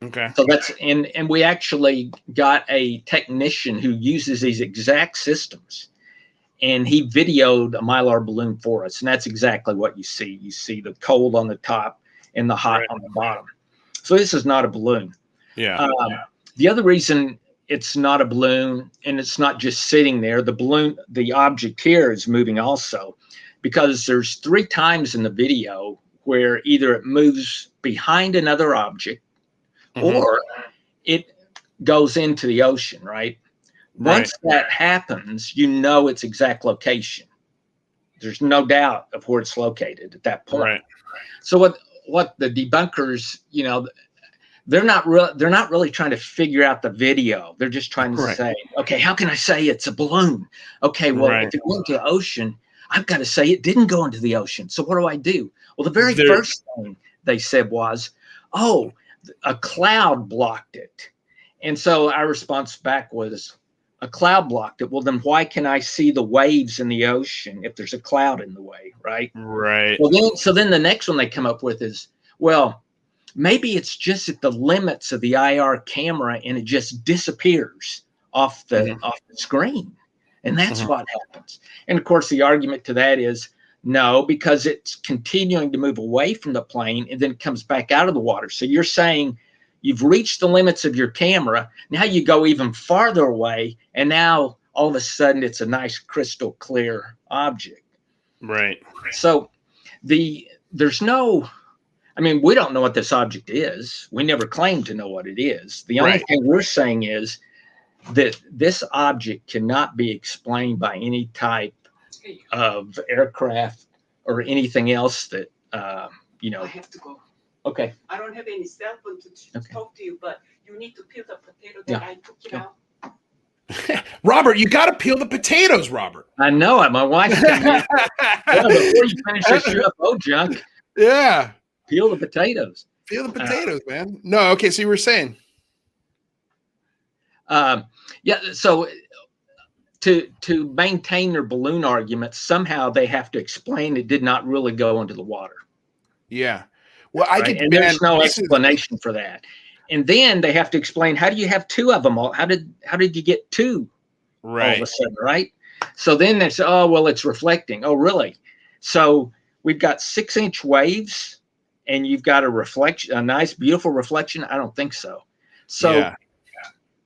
Okay. So that's and we actually got a technician who uses these exact systems, and he videoed a Mylar balloon for us, and that's exactly what you see. You see the cold on the top and the hot on the bottom. So this is not a balloon. Yeah. The other reason it's not a balloon, and it's not just sitting there, the object here is moving also, because there's 3 times in the video where either it moves behind another object or it goes into the ocean, right? Once that happens, you know its exact location. There's no doubt of where it's located at that point. Right. So what the debunkers, they're not really trying to figure out the video. They're just trying to say, okay, how can I say it's a balloon? Okay, well, if it went to the ocean, I've got to say it didn't go into the ocean. So what do? Well, the very first thing they said was, oh, a cloud blocked it. And so our response back was, a cloud blocked it. Well, then why can I see the waves in the ocean if there's a cloud in the way, right? Right. Well, so then the next one they come up with is, well, maybe it's just at the limits of the IR camera and it just disappears off the screen. And that's what happens. And of course, the argument to that is no, because it's continuing to move away from the plane and then comes back out of the water. So you're saying you've reached the limits of your camera. Now you go even farther away, and now all of a sudden it's a nice crystal clear object. Right. So there's no, I mean, we don't know what this object is. We never claim to know what it is. The only thing we're saying is that this object cannot be explained by any type of aircraft or anything else that, I have to go. Okay. I don't have any cell phone to talk to you, but you need to peel the potato that I took it out. Robert, you got to peel the potatoes, Robert. I know it. My wife. Before you finish this UFO junk. Yeah. Peel the potatoes. Feel the potatoes, man. No, okay. So you were saying, yeah. So to maintain their balloon argument, somehow they have to explain it did not really go into the water. yeah. Well, I Right? could, And man, there's no explanation for that. And then they have to explain, how do you have two of them? How did you get two all of a sudden, right? So then they say, oh, well, it's reflecting. Oh, really? So we've got 6-inch waves, and you've got a reflection, a nice, beautiful reflection. I don't think so. So yeah.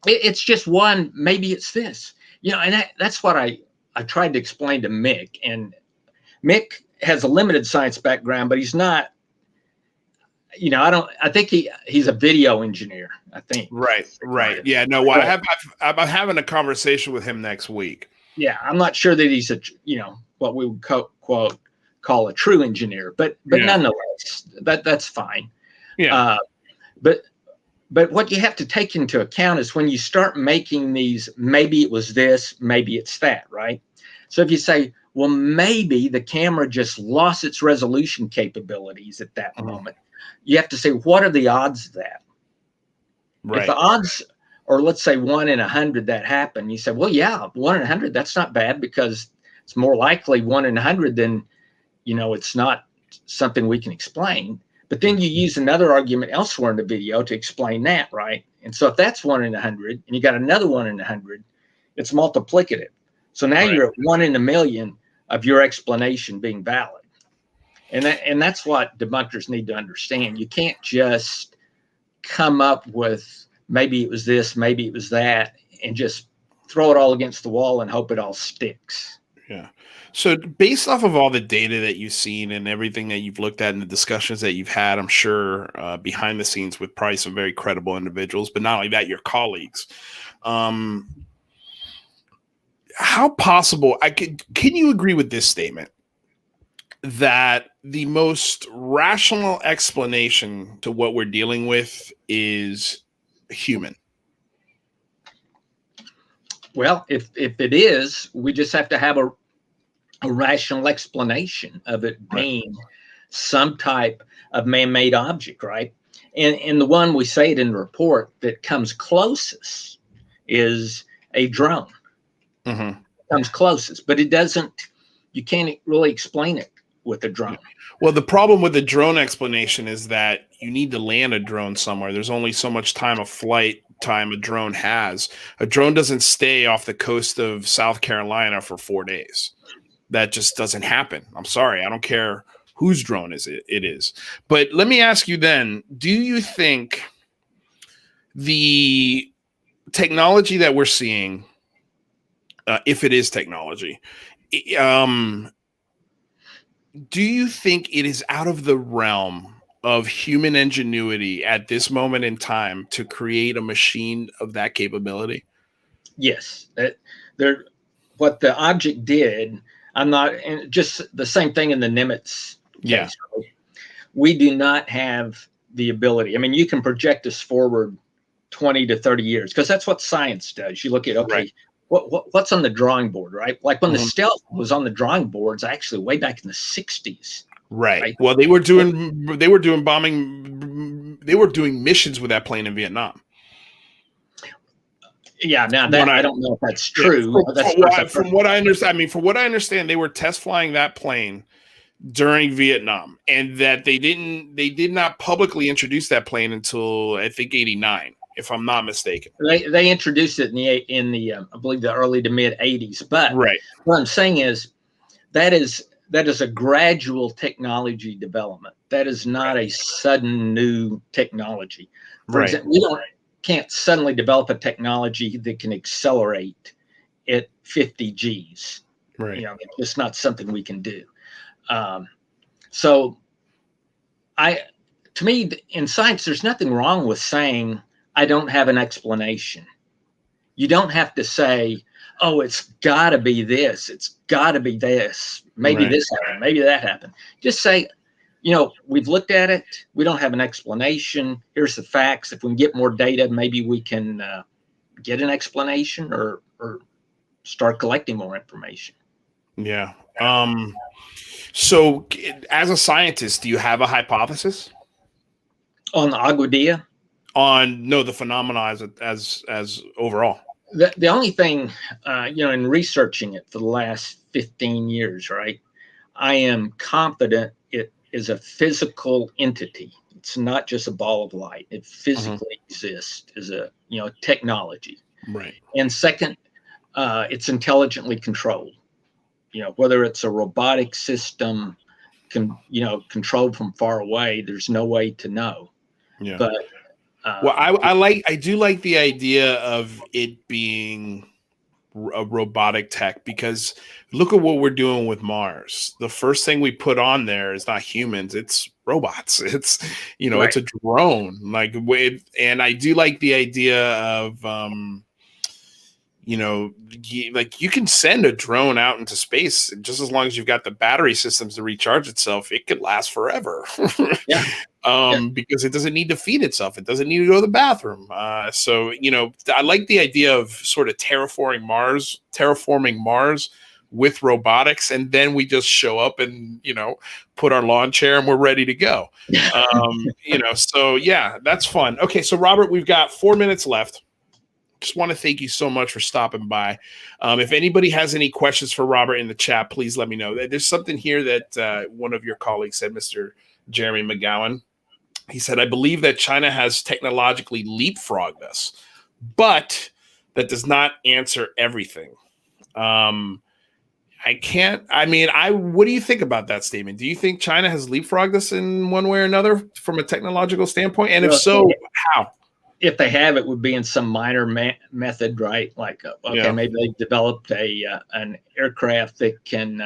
it's just one. Maybe it's this, and that's what I tried to explain to Mick. And Mick has a limited science background, but he's not. I think he's a video engineer, I think. Right. Yeah, no, well, I'm having a conversation with him next week. Yeah, I'm not sure that he's what we would call a true engineer, but nonetheless, that's fine. Yeah. But what you have to take into account is when you start making these, maybe it was this, maybe it's that, right? So if you say, well, maybe the camera just lost its resolution capabilities at that moment, you have to say, what are the odds of that? Right. If the odds are, let's say, 1 in 100 that happen, you say, well, yeah, 1 in 100, that's not bad, because it's more likely 1 in 100 than, it's not something we can explain. But then you use another argument elsewhere in the video to explain that, right? And so if that's 1 in 100 and you got another 1 in 100, it's multiplicative. So now you're at 1 in a million of your explanation being valid. And that's what debunkers need to understand. You can't just come up with maybe it was this, maybe it was that, and just throw it all against the wall and hope it all sticks. Yeah. So based off of all the data that you've seen and everything that you've looked at and the discussions that you've had, I'm sure behind the scenes with probably some very credible individuals, but not only that, your colleagues. How possible, can you agree with this statement that the most rational explanation to what we're dealing with is human? Well, if it is, we just have to have a rational explanation of it being some type of man-made object, right? And the one we say it in the report that comes closest is a drone. Comes closest, but it doesn't. You can't really explain it with a drone. Well, the problem with the drone explanation is that you need to land a drone somewhere. There's only so much time of flight time a drone has. A drone doesn't stay off the coast of South Carolina for 4 days. That just doesn't happen. I'm sorry. I don't care whose drone it is. But let me ask you then, do you think the technology that we're seeing, if it is technology, do you think it is out of the realm of human ingenuity at this moment in time to create a machine of that capability? Yes. What the object did, and just the same thing in the Nimitz case. Right? We do not have the ability. I mean, you can project us forward 20 to 30 years because that's what science does. You look at, what's on the drawing board, right? Like when the stealth was on the drawing boards, actually way back in the 60s. Right. Well, they were doing bombing. They were doing missions with that plane in Vietnam. Yeah. Now that I don't know if that's true. From what I understand, they were test flying that plane during Vietnam, and that they did not publicly introduce that plane until I think 89. If I'm not mistaken. They introduced it in the I believe the early to mid 80s. But what I'm saying is that is a gradual technology development. That is not a sudden new technology. For example, we can't suddenly develop a technology that can accelerate at 50 Gs. Right. It's not something we can do. So to me, in science, there's nothing wrong with saying, I don't have an explanation. You don't have to say, oh, it's got to be this. It's got to be this. Maybe this happened. Maybe that happened. Just say, we've looked at it. We don't have an explanation. Here's the facts. If we can get more data, maybe we can get an explanation or start collecting more information. Yeah. So as a scientist, do you have a hypothesis? On the Aguadilla? On the phenomena as overall. The only thing, in researching it for the last 15 years, right, I am confident it is a physical entity. It's not just a ball of light. It physically exists as a, technology. Right. And second, it's intelligently controlled. Whether it's a robotic system, controlled from far away, there's no way to know. Yeah. But well, I do like the idea of it being a robotic tech, because look at what we're doing with Mars. The first thing we put on there is not humans, it's robots. It's right. It's a drone. And I do like the idea of you can send a drone out into space, just as long as you've got the battery systems to recharge itself, it could last forever. Yeah. Because it doesn't need to feed itself. It doesn't need to go to the bathroom. So I like the idea of sort of terraforming Mars with robotics, and then we just show up and put our lawn chair and we're ready to go. So yeah, that's fun. Okay, so Robert, we've got 4 minutes left. Just want to thank you so much for stopping by. If anybody has any questions for Robert in the chat, please let me know. There's something here that one of your colleagues said, Mr. Jeremy McGowan. He said, I believe that China has technologically leapfrogged us, but that does not answer everything. What do you think about that statement? Do you think China has leapfrogged us in one way or another from a technological standpoint? And if so, how? If they have, it would be in some minor method, right? Like, maybe they developed an aircraft that can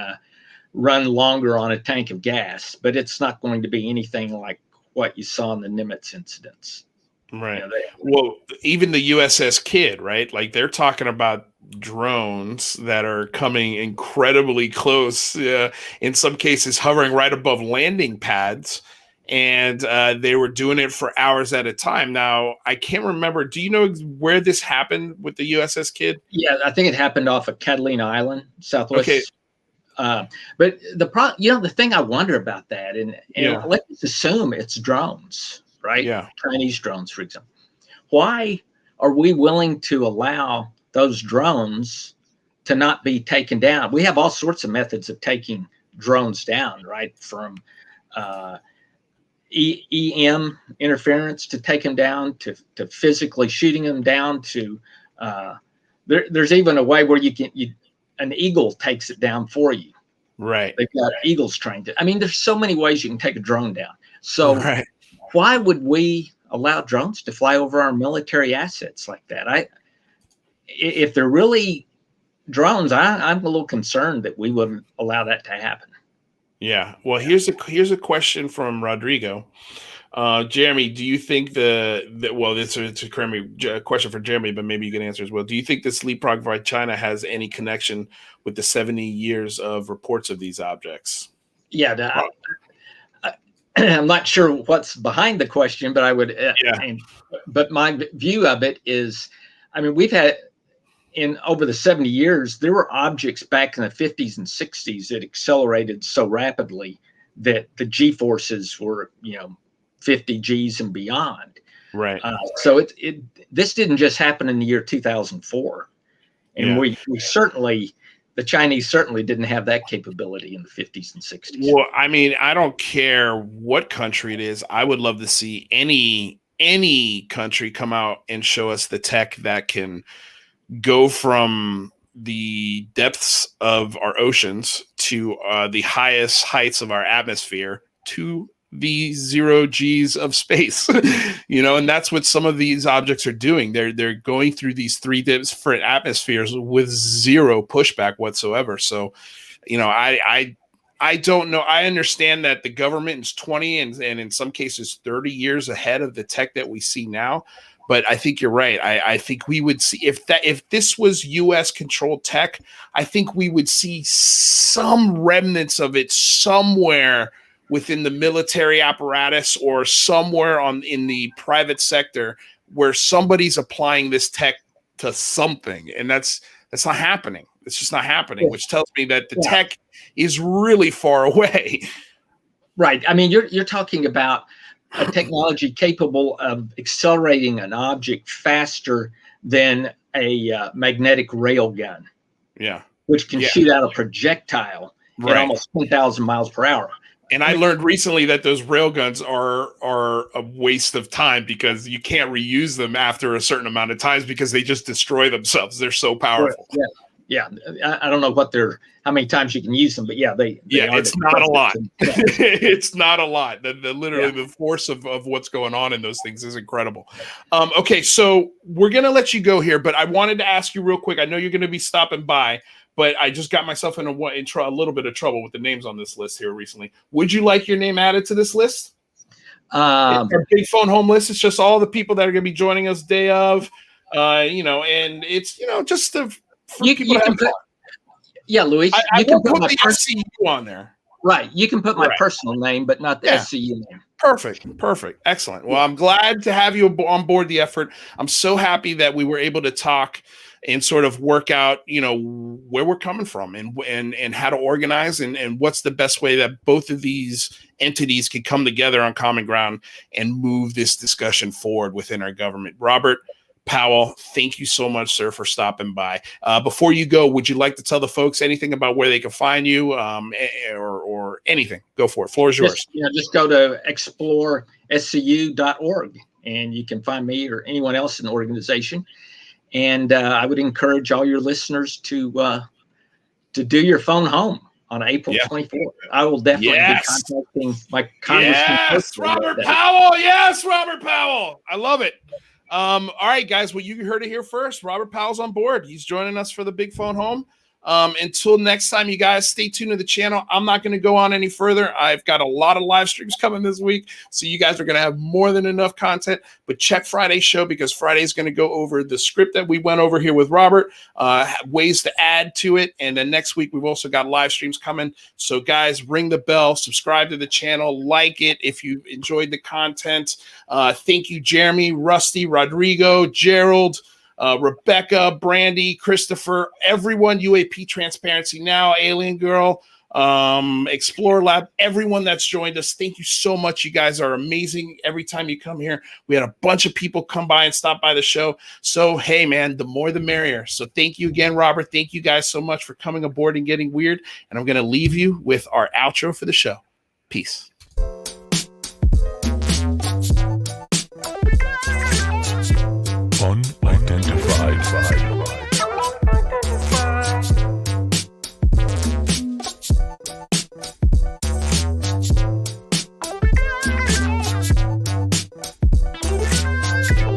run longer on a tank of gas, but it's not going to be anything like what you saw in the Nimitz incidents. Right. Well, even the USS Kidd, right? Like, they're talking about drones that are coming incredibly close, in some cases hovering right above landing pads. And they were doing it for hours at a time. Now, I can't remember. Do you know where this happened with the USS Kidd? Yeah, I think it happened off of Catalina Island, Southwest. Okay. But the thing I wonder about that, and let's assume it's drones, right? Yeah. Chinese drones, for example. Why are we willing to allow those drones to not be taken down? We have all sorts of methods of taking drones down, right? From EM interference to take them down, to physically shooting them down, to there's even a way where an eagle takes it down for you. Right. They've got eagles trained. There's so many ways you can take a drone down. So why would we allow drones to fly over our military assets like that? If they're really drones, I'm a little concerned that we wouldn't allow that to happen. Yeah. Well, here's a question from Rodrigo. Jeremy, do you think it's a question for Jeremy, but maybe you can answer as well. Do you think this leapfrog by China has any connection with the 70 years of reports of these objects? Yeah. I'm not sure what's behind the question, but I would. But my view of it is, we've had over the 70 years, there were objects back in the 50s and 60s that accelerated so rapidly that the G forces were, 50 Gs and beyond. Right. So this didn't just happen in the year 2004. And the Chinese certainly didn't have that capability in the 50s and 60s. Well, I don't care what country it is. I would love to see any country come out and show us the tech that can go from the depths of our oceans to the highest heights of our atmosphere to the 0 Gs of space. And that's what some of these objects are doing. They're going through these 3 different atmospheres with 0 pushback whatsoever. So, I don't know. I understand that the government is 20 and in some cases 30 years ahead of the tech that we see now. But I think you're right. I think we would see if this was U.S. controlled tech, I think we would see some remnants of it somewhere within the military apparatus or somewhere in the private sector where somebody's applying this tech to something, and that's not happening. It's just not happening, which tells me that the tech is really far away. Right. You're talking about a technology capable of accelerating an object faster than a magnetic rail gun. Yeah. Which can shoot out a projectile at almost 10,000 miles per hour. And I learned recently that those railguns are a waste of time because you can't reuse them after a certain amount of times because they just destroy themselves. They're so powerful. Yeah. I don't know how many times you can use them, but it's not a lot. It's not a lot. Literally the force of what's going on in those things is incredible. Okay, so we're gonna let you go here, but I wanted to ask you real quick. I know you're gonna be stopping by, but I just got myself in a little bit of trouble with the names on this list here recently. Would you like your name added to this list? Our big phone home list. It's just all the people that are going to be joining us day of, and it's, just for people to have fun. Yeah, Luis, you can put the SCU on there. Right. You can put my personal name, but not the SCU name. Perfect. Excellent. Well, I'm glad to have you on board the effort. I'm so happy that we were able to talk and sort of work out, where we're coming from and how to organize and what's the best way that both of these entities can come together on common ground and move this discussion forward within our government. Robert Powell, thank you so much, sir, for stopping by. Before you go, would you like to tell the folks anything about where they can find you or anything? Go for it. Floor is yours. Just go to explorescu.org and you can find me or anyone else in the organization. And I would encourage all your listeners to do your phone home on April 24th. I will definitely be contacting my congressman. Yes, Robert Powell. Yes, Robert Powell. I love it. All right, guys. Well, you heard it here first. Robert Powell's on board. He's joining us for the big phone home. Until next time, you guys stay tuned to the channel. I'm not going to go on any further. I've got a lot of live streams coming this week, so you guys are going to have more than enough content. But check Friday's show because Friday's going to go over the script that we went over here with Robert, ways to add to it. And then next week, we've also got live streams coming. So guys, ring the bell, subscribe to the channel, like it if you enjoyed the content. Thank you, Jeremy, Rusty, Rodrigo, Gerald, Rebecca, Brandy, Christopher, everyone, UAP Transparency Now, Alien Girl, Explorer Lab, everyone that's joined us. Thank you so much. You guys are amazing. Every time you come here, we had a bunch of people come by and stop by the show. So, hey, man, the more the merrier. So thank you again, Robert. Thank you guys so much for coming aboard and getting weird. And I'm going to leave you with our outro for the show. Peace.